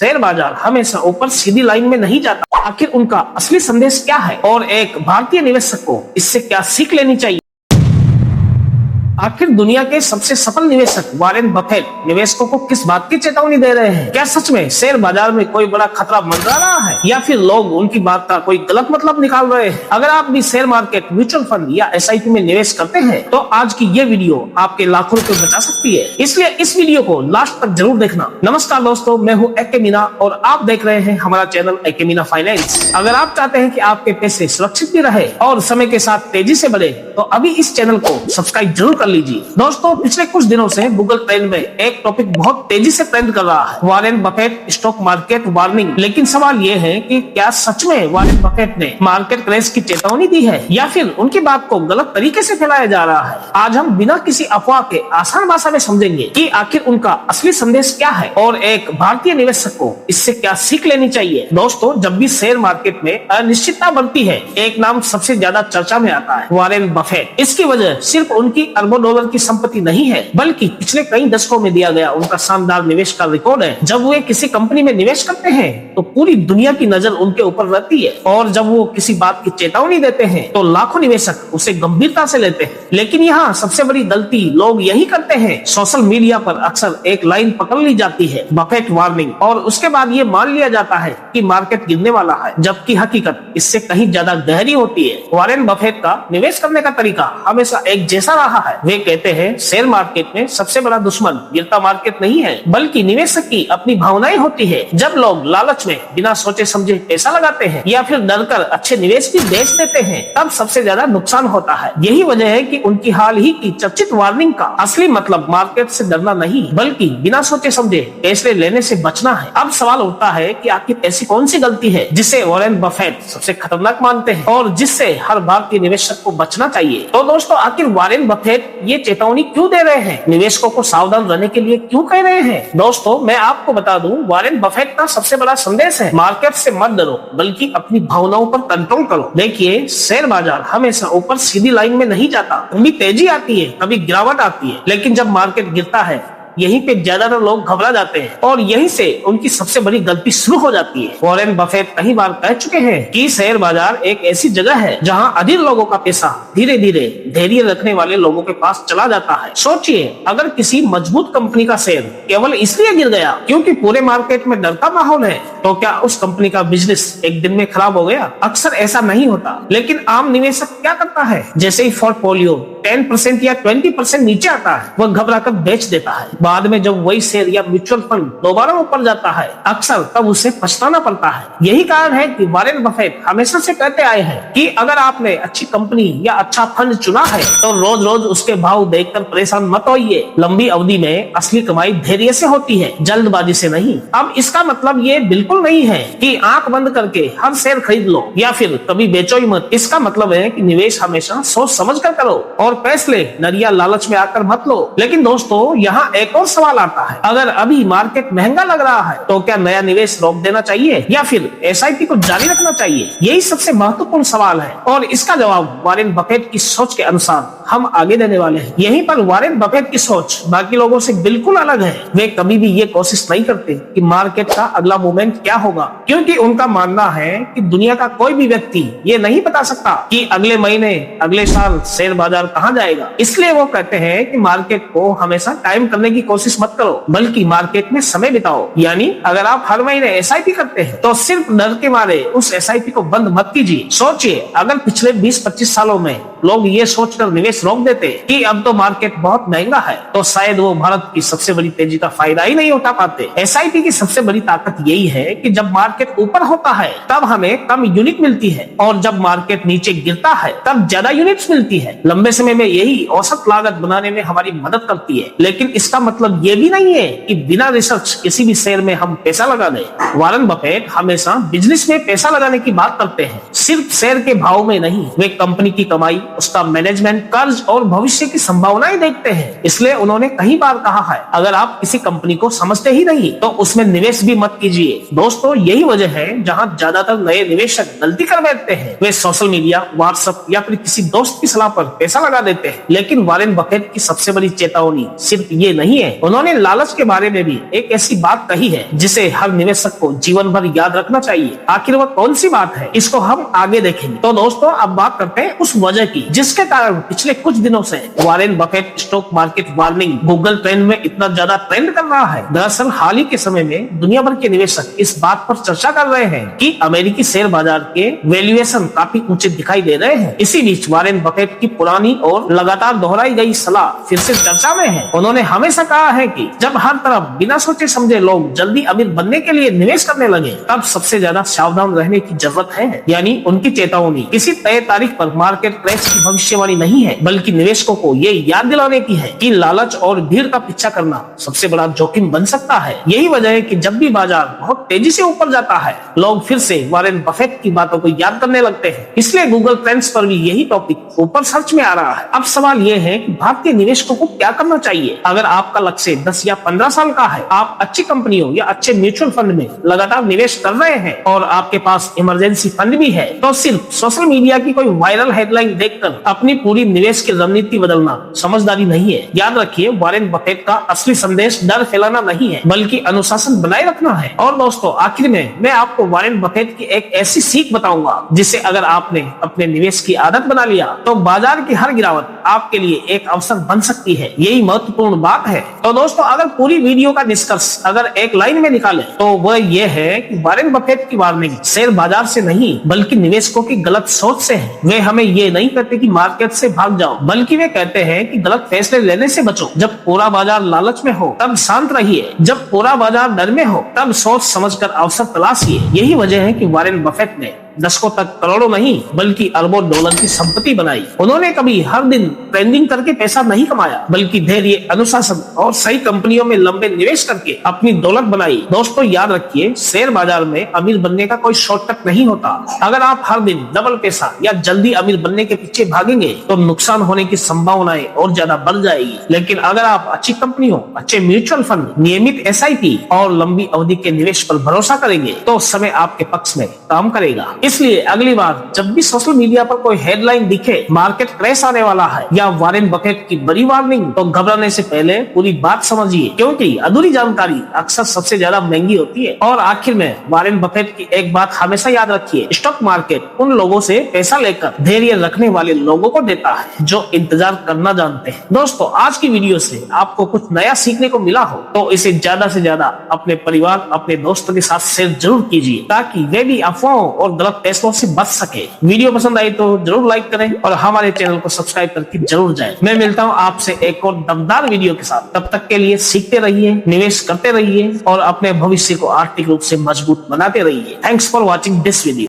Share बाजार हमेशा ऊपर सीधी लाइन में नहीं जाता। आखिर उनका असली संदेश क्या है और एक भारतीय निवेशक को इससे क्या सीख लेनी चाहिए? आखिर दुनिया के सबसे सफल निवेशक वारेन बफेट निवेशकों को किस बात की चेतावनी दे रहे हैं? क्या सच में शेयर बाजार में कोई बड़ा खतरा मंडरा रहा है या फिर लोग उनकी बात का कोई गलत मतलब निकाल रहे हैं? अगर आप भी शेयर मार्केट, म्यूचुअल फंड या एसआईपी में निवेश करते हैं तो आज की ये वीडियो आपके लाखों रुपए बचा सकती है, इसलिए इस वीडियो को लास्ट तक जरूर देखना। नमस्कार दोस्तों, मैं हूँ एके मीना और आप देख रहे हैं हमारा चैनल एके मीना फाइनेंस। अगर आप चाहते हैं कि आपके पैसे सुरक्षित भी रहे और समय के साथ तेजी से बढ़े तो अभी इस चैनल को सब्सक्राइब जरूर कर लीजिए। दोस्तों, पिछले कुछ दिनों से गूगल ट्रेंड में एक टॉपिक बहुत तेजी से ट्रेंड कर रहा है, Warren Buffett stock market warning. लेकिन सवाल ये है कि क्या सच में वारेन बफेट ने मार्केट क्रैश की चेतावनी दी है या फिर उनकी बात को गलत तरीके से फैलाया जा रहा है? आज हम बिना किसी अफवाह के आसान भाषा में समझेंगे कि आखिर उनका असली संदेश क्या है और एक भारतीय निवेशक को इससे क्या सीख लेनी चाहिए। दोस्तों, जब भी शेयर मार्केट में अनिश्चितता बढ़ती है, एक नाम सबसे ज्यादा चर्चा में आता है, वारेन बफेट। इसकी वजह सिर्फ उनकी अरबों डॉलर की संपत्ति नहीं है, बल्कि पिछले कई दशकों में दिया गया उनका शानदार निवेश का रिकॉर्ड है। जब वे किसी कंपनी में निवेश करते हैं तो पूरी दुनिया की नजर उनके ऊपर रहती है और जब वो किसी बात की चेतावनी देते हैं तो लाखों निवेशक उसे गंभीरता से लेते हैं। लेकिन यहाँ सबसे बड़ी गलती लोग यही करते हैं। सोशल मीडिया पर अक्सर एक लाइन पकड़ ली जाती है, बफेट वार्निंग, और उसके बाद ये मान लिया जाता है कि मार्केट गिरने वाला है, जबकि हकीकत इससे कहीं ज्यादा गहरी होती है। वारेन बफेट का निवेश करने का तरीका हमेशा एक जैसा रहा है। वे कहते हैं शेयर मार्केट में सबसे बड़ा दुश्मन गिरता मार्केट नहीं है, बल्कि निवेशक की अपनी भावनाएं होती है। जब लोग लालच में बिना सोचे समझे पैसा लगाते हैं या फिर डरकर अच्छे निवेश भी बेच देते हैं, तब सबसे ज्यादा नुकसान होता है। यही वजह है कि उनकी हाल ही की चर्चित वार्निंग का असली मतलब मार्केट से डरना नहीं, बल्कि बिना सोचे समझे पैसे लेने से बचना है। अब सवाल उठता है कि आखिर ऐसी कौन सी गलती है जिसे वारेन बफेट सबसे खतरनाक मानते हैं और जिससे हर भारतीय निवेशक को बचना चाहिए? तो दोस्तों, आखिर वारेन बफेट ये चेतावनी क्यों दे रहे हैं? निवेशकों को सावधान रहने के लिए क्यों कह रहे हैं? दोस्तों, मैं आपको बता दूं, वारेन बफेट का सबसे बड़ा संदेश है, मार्केट से मत डरो, बल्कि अपनी भावनाओं पर कंट्रोल करो। देखिए, शेयर बाजार हमेशा ऊपर सीधी लाइन में नहीं जाता। कभी तेजी आती है, कभी गिरावट आती है, लेकिन जब मार्केट गिरता है यहीं पे ज्यादातर लोग घबरा जाते हैं और यहीं से उनकी सबसे बड़ी गलती शुरू हो जाती है। वारेन बफेट कई बार कह चुके हैं कि शेयर बाजार एक ऐसी जगह है जहां अधीर लोगों का पैसा धीरे धीरे धैर्य रखने वाले लोगों के पास चला जाता है। सोचिए, अगर किसी मजबूत कंपनी का शेयर केवल इसलिए गिर गया क्योंकि पूरे मार्केट में डर का माहौल है, तो क्या उस कंपनी का बिजनेस एक दिन में खराब हो गया? अक्सर ऐसा नहीं होता, लेकिन आम निवेशक क्या करता है? जैसे ही पोर्टफोलियो 10% या 20% नीचे आता है, वह घबरा कर बेच देता है। बाद में जब वही शेयर या म्यूचुअल फंड दोबारा ऊपर जाता है, अक्सर तब उसे पछताना पड़ता है। यही कारण है कि वारेन बफेट हमेशा से कहते आए हैं कि अगर आपने अच्छी कंपनी या अच्छा फंड चुना है तो रोज रोज उसके भाव देखकर परेशान मत होइए। लंबी अवधि में असली कमाई धैर्य से होती है, जल्दबाजी से नहीं। अब इसका मतलब ये बिल्कुल नहीं है कि आंख बंद करके हर शेयर खरीद लो या फिर कभी बेचो ही मत। इसका मतलब है कि निवेश हमेशा सोच समझ कर करो और फैसले नरिया लालच में आकर मत लो। लेकिन दोस्तों, यहाँ एक और सवाल आता है, अगर अभी मार्केट महंगा लग रहा है तो क्या नया निवेश रोक देना चाहिए या फिर एसआईपी को जारी रखना चाहिए? यही सबसे महत्वपूर्ण सवाल है और इसका जवाब वारेन बफेट की सोच के अनुसार हम आगे देने वाले हैं। यहीं पर वारेन बफेट की सोच बाकी लोगों से बिल्कुल अलग है। वे कभी भी ये कोशिश नहीं करते कि मार्केट का अगला मूवमेंट क्या होगा, क्योंकि उनका मानना है कि दुनिया का कोई भी व्यक्ति ये नहीं बता सकता कि अगले महीने, अगले साल शेयर बाजार कहाँ जाएगा। इसलिए वो कहते हैं कि मार्केट को हमेशा टाइम करने की कोशिश मत करो, बल्कि मार्केट में समय बिताओ। यानी अगर आप हर महीने एसआईपी करते हैं तो सिर्फ डर के मारे उस एसआईपी को बंद मत कीजिए। सोचिए, अगर पिछले 20-25 सालों में लोग ये सोचकर निवेश रोक देते कि अब तो मार्केट बहुत महंगा है, तो शायद वो भारत की सबसे बड़ी तेजी का फायदा ही नहीं उठा पाते। एसआईपी की सबसे बड़ी ताकत यही है कि जब मार्केट ऊपर होता है तब हमें कम यूनिट मिलती है और जब मार्केट नीचे गिरता है तब ज्यादा यूनिट्स मिलती है। लंबे समय में यही औसत लागत बनाने में हमारी मदद करती है। लेकिन इसका मतलब ये भी नहीं है कि बिना रिसर्च किसी भी शेयर में हम पैसा लगा दें। वारेन बफेट हमेशा बिजनेस में पैसा लगाने की बात करते हैं, सिर्फ शेयर के भाव में नहीं। वे कंपनी की कमाई, उसका मैनेजमेंट, कर्ज और भविष्य की संभावनाएं देखते हैं। इसलिए उन्होंने कई बार कहा है, अगर आप किसी कंपनी को समझते ही नहीं तो उसमें निवेश भी मत कीजिए। दोस्तों, यही वजह है जहां ज्यादातर नए निवेशक गलती कर बैठते हैं। वे सोशल मीडिया, व्हाट्सएप या फिर किसी दोस्त की सलाह पर पैसा लगा लगा देते हैं। लेकिन वॉरेन बफेट की सबसे बड़ी चेतावनी सिर्फ ये नहीं है, उन्होंने लालच के बारे में भी एक ऐसी बात कही है जिसे हर निवेशक को जीवन भर याद रखना चाहिए। आखिर वह कौन सी बात है, इसको हम आगे देखेंगे। तो दोस्तों, अब बात करते हैं उस वजह की जिसके कारण पिछले कुछ दिनों से Warren Buffett stock market warning Google trend में इतना ज्यादा ट्रेंड कर रहा है। दरअसल हाल ही के समय में दुनिया भर के निवेशक इस बात पर चर्चा कर रहे हैं कि अमेरिकी शेयर बाजार के वैल्यूएशन काफी ऊंचे दिखाई दे रहे हैं। इसी बीच वॉरेन बफेट की पुरानी और लगातार दोहराई गई सलाह फिर से चर्चा में है। उन्होंने हमेशा कहा है कि जब हर तरफ बिना सोचे समझे लोग जल्दी अमीर बनने के लिए निवेश करने लगे, तब सबसे ज्यादा सावधान रहने की जरूरत है। यानी उनकी चेतावनी किसी तय तारीख पर मार्केट क्रैश की भविष्यवाणी नहीं है, बल्कि निवेशकों को ये याद दिलाने की है कि लालच और भीड़ का पीछा करना सबसे बड़ा जोखिम बन सकता है। यही वजह है कि जब भी बाजार बहुत तेजी से ऊपर जाता है, लोग फिर से वॉरेन बफेट की बातों को याद करने लगते हैं। इसलिए गूगल ट्रेंड्स पर भी यही टॉपिक ऊपर सर्च में आ रहा है। अब सवाल ये है कि भारतीय निवेशकों को क्या करना चाहिए। अगर आपका लक्ष्य 10 या 15 साल का है, आप अच्छी कंपनियों या अच्छे म्यूचुअल फंड में लगातार निवेश कर रहे हैं और आपके पास इमरजेंसी फंड भी है, तो सिर्फ सोशल मीडिया की कोई वायरल हेडलाइन देखकर अपनी पूरी निवेश की रणनीति बदलना समझदारी नहीं है। याद रखिए, वॉरेन बफेट का असली संदेश डर फैलाना नहीं है, बल्कि अनुशासन बनाए रखना है। और दोस्तों, आखिर में मैं आपको वॉरेन बफेट की एक ऐसी सीख बताऊंगा जिसे अगर आपने अपने निवेश की आदत बना लिया, तो बाजार की हर गिरावट आपके लिए एक अवसर बन सकती है। यही महत्वपूर्ण बात है। तो दोस्तों, अगर पूरी वीडियो का निष्कर्ष अगर एक लाइन में निकाले तो वह यह है कि वॉरेन बफेट की वार्निंग शेयर बाजार से नहीं, बल्कि निवेशकों की गलत सोच से है। वे हमें ये नहीं कहते कि मार्केट से भाग जाओ, बल्कि वे कहते हैं कि गलत फैसले लेने से बचो। जब पूरा बाजार लालच में हो, तब शांत रहिए। जब पूरा बाजार डर में हो, तब सोच समझकर अवसर तलाशिए। यही वजह है कि वॉरेन बफेट ने दशकों तक करोड़ों नहीं बल्कि अरबों डॉलर की संपत्ति बनाई। उन्होंने कभी हर दिन ट्रेडिंग करके पैसा नहीं कमाया, बल्कि धैर्य, अनुशासन और सही कंपनियों में लंबे निवेश करके अपनी दौलत बनाई। दोस्तों, याद रखिए, शेयर बाजार में अमीर बनने का कोई शॉर्टकट नहीं होता। अगर आप हर दिन डबल पैसा या जल्दी अमीर बनने के पीछे भागेंगे, तो नुकसान होने की संभावनाएं और ज्यादा बढ़ जाएगी। लेकिन अगर आप अच्छी कंपनियों, अच्छे म्यूचुअल फंड, नियमित SIP और लंबी अवधि के निवेश पर भरोसा करेंगे, तो समय आपके पक्ष में काम करेगा। इसलिए अगली बार जब भी सोशल मीडिया पर कोई हेडलाइन दिखे, मार्केट क्रैश आने वाला है या वॉरेन बफेट की बड़ी वार्निंग, तो घबराने से पहले पूरी बात समझिए, क्योंकि अधूरी जानकारी अक्सर सबसे ज्यादा महंगी होती है। और आखिर में वॉरेन बफेट की एक बात हमेशा याद रखिए, स्टॉक मार्केट उन लोगों से पैसा लेकर धैर्य रखने वाले लोगों को देता है जो इंतजार करना जानते हैं। दोस्तों, आज की वीडियो से आपको कुछ नया सीखने को मिला हो तो इसे ज्यादा से ज्यादा अपने परिवार, अपने दोस्तों के साथ शेयर जरूर कीजिए, ताकि वे भी अफवाहों और गलत फैसलों से बच सके। वीडियो पसंद आई तो जरूर लाइक करें और हमारे चैनल को सब्सक्राइब करके जरूर जाएं। मैं मिलता हूं आपसे एक और दमदार वीडियो के साथ। तब तक के लिए सीखते रहिए, निवेश करते रहिए और अपने भविष्य को आर्थिक रूप से मजबूत बनाते रहिए। Thanks for watching this video.